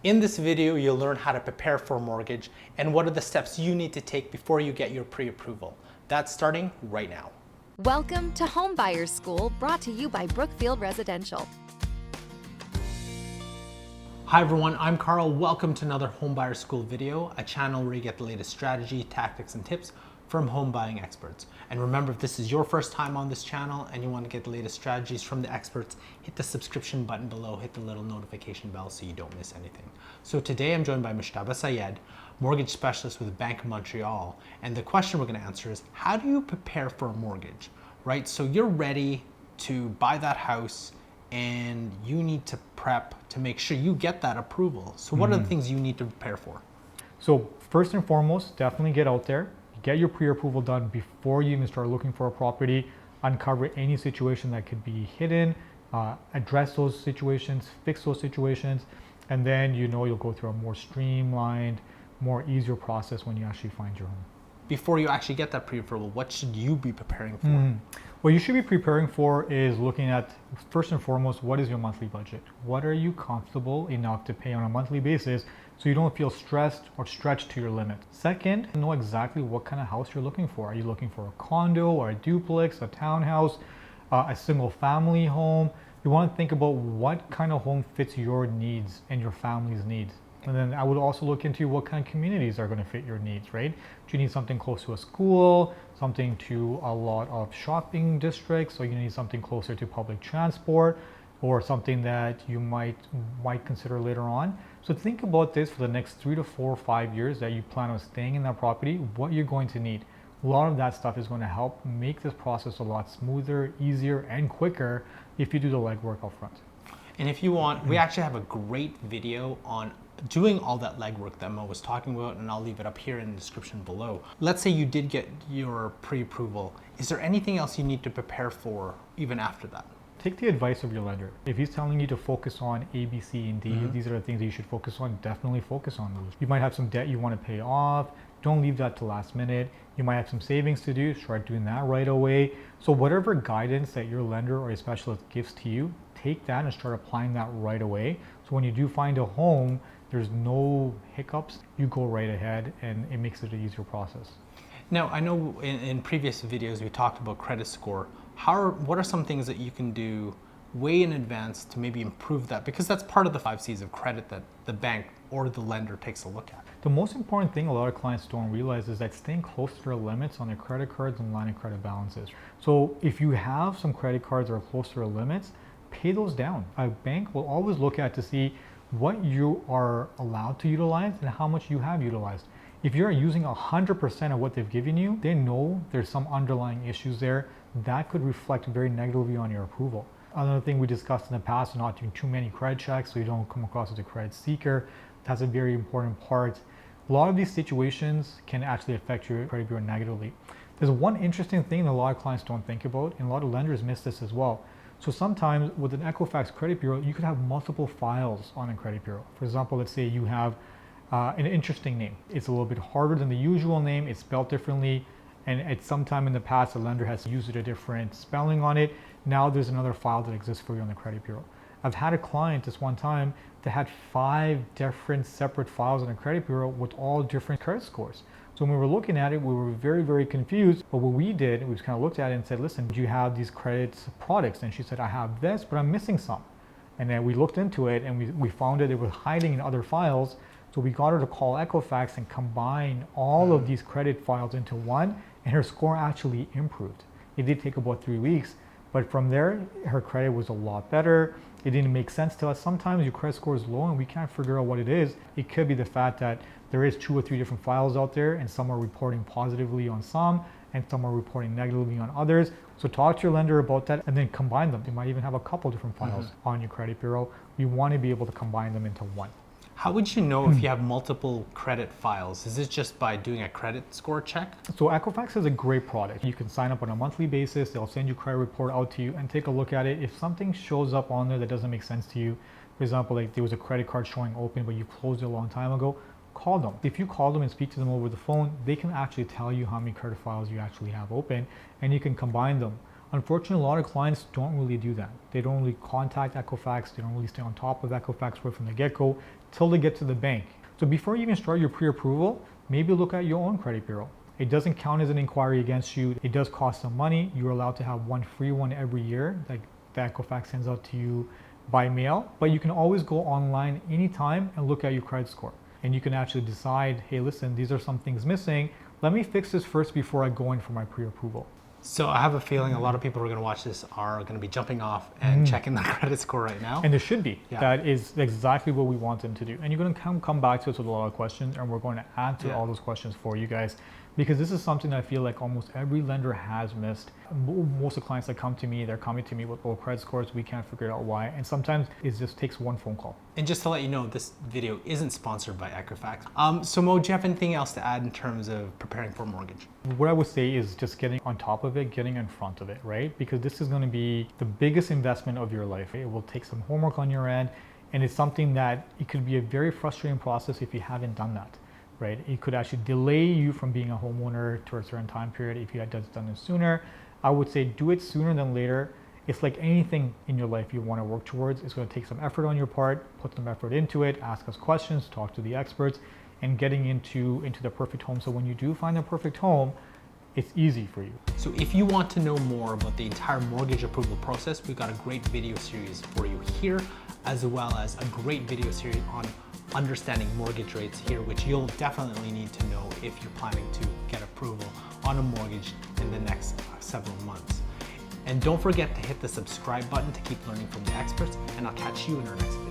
In this video, you'll learn how to prepare for a mortgage and what are the steps you need to take before you get your pre-approval. That's starting right now. Welcome to Home Buyers School, brought to you by Brookfield Residential. Hi everyone, I'm Carl. Welcome to another Home Buyers School video, a channel where you get the latest strategy, tactics, and tips from home buying experts. And remember, if this is your first time on this channel and you want to get the latest strategies from the experts, hit the subscription button below, hit the little notification bell so you don't miss anything. So today I'm joined by Mushtaba Sayed, mortgage specialist with Bank of Montreal. And the question we're going to answer is, how do you prepare for a mortgage, right? So you're ready to buy that house and you need to prep to make sure you get that approval. So what are the things you need to prepare for? So first and foremost, definitely get out there, get your pre-approval done before you even start looking for a property, uncover any situation that could be hidden, address those situations, fix those situations, and then you'll go through a more streamlined, more easier process when you actually find your home. Before you actually get that pre-approval, what should you be preparing for? What you should be preparing for is looking at, first and foremost, what is your monthly budget? What are you comfortable enough to pay on a monthly basis so you don't feel stressed or stretched to your limit? Second, know exactly what kind of house you're looking for. Are you looking for a condo or a duplex, a townhouse, a single family home? You want to think about what kind of home fits your needs and your family's needs. And then I would also look into what kind of communities are going to fit your needs, right? Do you need something close to a school, something to a lot of shopping districts, or you need something closer to public transport, or something that you might consider later on? So think about this for the next 3 to 4 or 5 years that you plan on staying in that property, what you're going to need. A lot of that stuff is going to help make this process a lot smoother, easier, and quicker if you do the legwork up front. And if you want, we actually have a great video on doing all that legwork that Mo was talking about, and I'll leave it up here in the description below. Let's say you did get your pre-approval. Is there anything else you need to prepare for even after that? Take the advice of your lender. If he's telling you to focus on A, B, C, and D, these are the things that you should focus on, definitely focus on those. You might have some debt you want to pay off. Don't leave that to last minute. You might have some savings to do. Start doing that right away. So whatever guidance that your lender or a specialist gives to you, take that and start applying that right away. So when you do find a home, there's no hiccups. You go right ahead and it makes it an easier process. Now, I know in previous videos we talked about credit score. What are some things that you can do way in advance to maybe improve that? Because that's part of the 5 C's of credit that the bank or the lender takes a look at. The most important thing a lot of clients don't realize is that staying close to their limits on their credit cards and line of credit balances. So if you have some credit cards that are close to their limits, pay those down. A bank will always look at to see what you are allowed to utilize and how much you have utilized. If you're using 100% of what they've given you, they know there's some underlying issues there that could reflect very negatively on your approval. Another thing we discussed in the past is not doing too many credit checks so you don't come across as a credit seeker. That's a very important part. A lot of these situations can actually affect your credit bureau negatively. There's one interesting thing that a lot of clients don't think about, and a lot of lenders miss this as well. So sometimes with an Equifax credit bureau, you could have multiple files on a credit bureau. For example, let's say you have an interesting name. It's a little bit harder than the usual name. It's spelled differently. And at some time in the past, the lender has used a different spelling on it. Now there's another file that exists for you on the credit bureau. I've had a client this one time that had 5 different separate files on a credit bureau with all different credit scores. So when we were looking at it, we were very, very confused. But what we did, we just kind of looked at it and said, listen, do you have these credit products? And she said, I have this, but I'm missing some. And then we looked into it and we found that it was hiding in other files. So we got her to call Equifax and combine all of these credit files into one, and her score actually improved. It did take about 3 weeks, but from there, her credit was a lot better. It didn't make sense to us. Sometimes your credit score is low and we can't figure out what it is. It could be the fact that there is 2 or 3 different files out there, and some are reporting positively on some, and some are reporting negatively on others. So talk to your lender about that and then combine them. You might even have a couple different files on your credit bureau. We want to be able to combine them into one. How would you know if you have multiple credit files? Is it just by doing a credit score check? So Equifax is a great product. You can sign up on a monthly basis. They'll send you credit report out to you and take a look at it. If something shows up on there that doesn't make sense to you, for example, like there was a credit card showing open, but you closed it a long time ago, call them. If you call them and speak to them over the phone, they can actually tell you how many credit files you actually have open, and you can combine them. Unfortunately, a lot of clients don't really do that. They don't really contact Equifax. They don't really stay on top of Equifax right from the get-go till they get to the bank. So before you even start your pre-approval, maybe look at your own credit bureau. It doesn't count as an inquiry against you. It does cost some money. You're allowed to have one free one every year, like that Equifax sends out to you by mail. But you can always go online anytime and look at your credit score. And you can actually decide, hey, listen, these are some things missing. Let me fix this first before I go in for my pre-approval. So I have a feeling a lot of people who are going to watch this are going to be jumping off and checking their credit score right now. And there should be. Yeah. That is exactly what we want them to do. And you're going to come back to us with a lot of questions, and we're going to answer all those questions for you guys, because this is something I feel like almost every lender has missed. Most of the clients that come to me, they're coming to me with low credit scores. We can't figure out why. And sometimes it just takes one phone call. And just to let you know, this video isn't sponsored by Equifax. So Mo, do you have anything else to add in terms of preparing for a mortgage? What I would say is just getting on top of it, getting in front of it, right? Because this is going to be the biggest investment of your life. It will take some homework on your end, and it's something that it could be a very frustrating process if you haven't done that, right? It could actually delay you from being a homeowner to a certain time period if you had done it sooner. I would say do it sooner than later. It's like anything in your life you want to work towards. It's going to take some effort on your part, put some effort into it, ask us questions, talk to the experts, and getting into the perfect home. So when you do find the perfect home, it's easy for you. So if you want to know more about the entire mortgage approval process, we've got a great video series for you here, as well as a great video series on understanding mortgage rates here, which you'll definitely need to know if you're planning to get approval on a mortgage in the next several months. And don't forget to hit the subscribe button to keep learning from the experts, and I'll catch you in our next video.